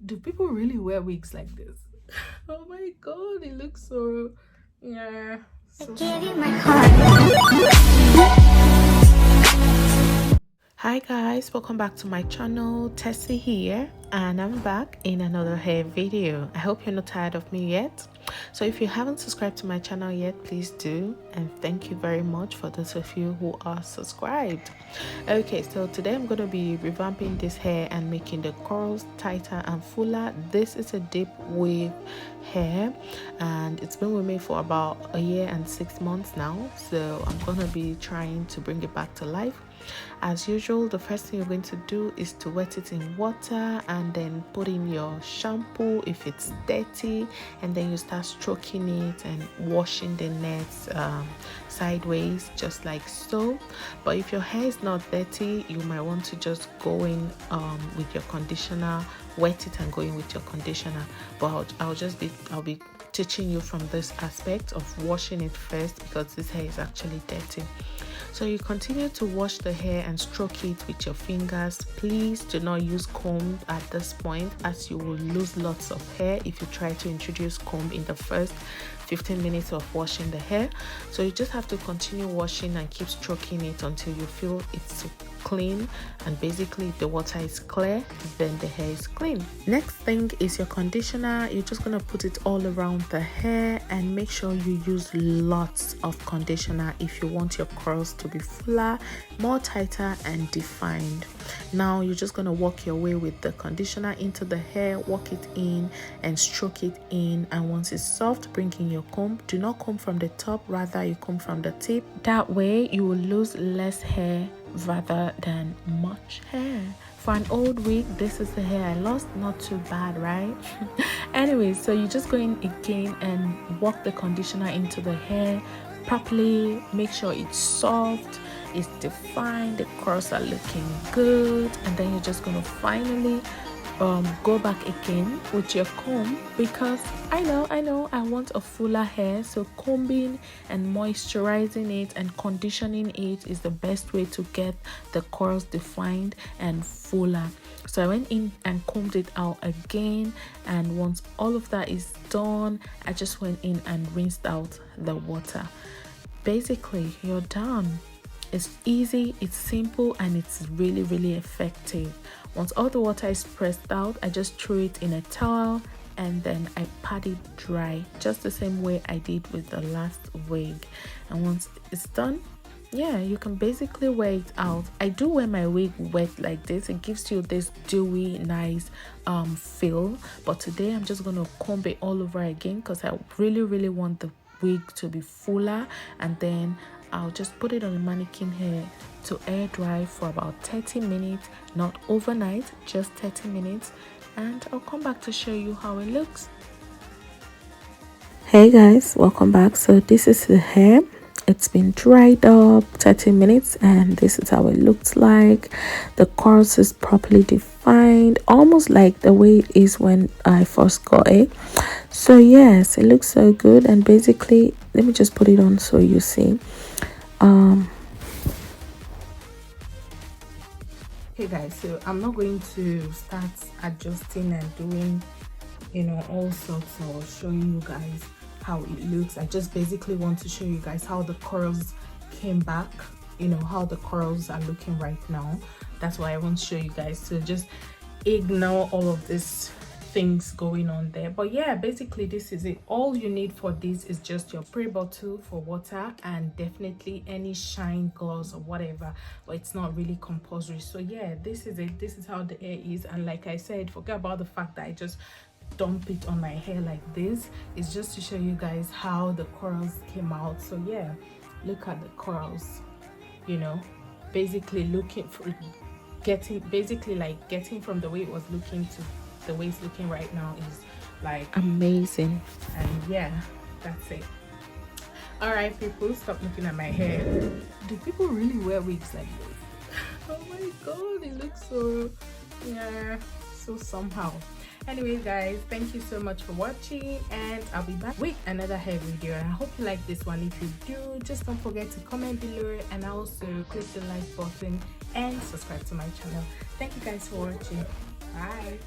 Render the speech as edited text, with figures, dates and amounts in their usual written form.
Do people really wear wigs like this? Oh my god, it looks so, yeah, so Hi guys, welcome back to my channel. Tessie here, and I'm back in another hair video. I hope you're not tired of me yet. So if you haven't subscribed to my channel yet, please do, and thank you very much for those of you who are subscribed. Okay, so today I'm going to be revamping this hair and making the curls tighter and fuller. This is a deep wave hair, and it's been with me for about a year and 6 months now, so I'm going to be trying to bring it back to life. As usual, the first thing you're going to do is to wet it in water and then put in your shampoo if it's dirty, and then you start stroking it and washing the nets sideways, just like so. But if your hair is not dirty, you might want to just go in with your conditioner, wet it and go in with your conditioner. But I'll be teaching you from this aspect of washing it first, because this hair is actually dirty. So you continue to wash the hair and stroke it with your fingers. Please do not use comb at this point, as you will lose lots of hair if you try to introduce comb in the first 15 minutes of washing the hair. So you just have to continue washing and keep stroking it until you feel it's clean, and basically if the water is clear, then the hair is clean. Next thing is your conditioner. You're just going to put it all around the hair, and make sure you use lots of conditioner if you want your curls to be fuller, more tighter and defined. Now you're just going to work your way with the conditioner into the hair, work it in and stroke it in, and once it's soft, bring in your comb. Do not comb from the top, rather you comb from the tip. That way you will lose less hair rather than much hair. For an old wig, this is the hair I lost. Not too bad, right? Anyway, so you just go in again and work the conditioner into the hair properly. Make sure it's soft, it's defined, the curls are looking good, and then you're just gonna finally go back again with your comb, because I know I want a fuller hair, so combing and moisturizing it and conditioning it is the best way to get the curls defined and fuller. So I went in and combed it out again, and once all of that is done, I just went in and rinsed out the water. Basically, you're done. It's easy, it's simple, and it's really effective. Once all the water is pressed out, I just threw it in a towel and then I pat it dry, just the same way I did with the last wig. And once it's done, yeah, you can basically wear it out. I do wear my wig wet like this. It gives you this dewy, nice feel. But today I'm just gonna comb it all over again, because I really want the wig to be fuller, and then I'll just put it on the mannequin hair to air dry for about 30 minutes, not overnight, just 30 minutes, and I'll come back to show you how it looks. Hey guys, welcome back. So this is the hair. It's been dried up 30 minutes, and this is how it looks like. The curls is properly defined, almost like the way it is when I first got it. So yes, it looks so good. And basically, let me just put it on so you see. Hey guys, so I'm not going to start adjusting and doing all sorts, or showing you guys how it looks. I just basically want to show you guys how the curls came back, how the curls are looking right now. That's why I want to show you guys, so just ignore all of this things going on there. But yeah, basically this is it. All you need for this is just your spray bottle for water, and definitely any shine gloss or whatever, but it's not really compulsory. So yeah, this is it. This is how the hair is. And like I said, forget about the fact that I just dump it on my hair like this. It's just to show you guys how the curls came out. So yeah, look at the curls, basically looking for getting from the way it was looking to the way it's looking right now is like amazing. And yeah, that's it. All right people, stop looking at my hair. Do people really wear wigs like this? Oh my god, it looks so, yeah, so somehow. Anyways guys, thank you so much for watching, and I'll be back with another hair video. And I hope you like this one. If you do, just don't forget to comment below, and also click the like button and subscribe to my channel. Thank you guys for watching. Bye.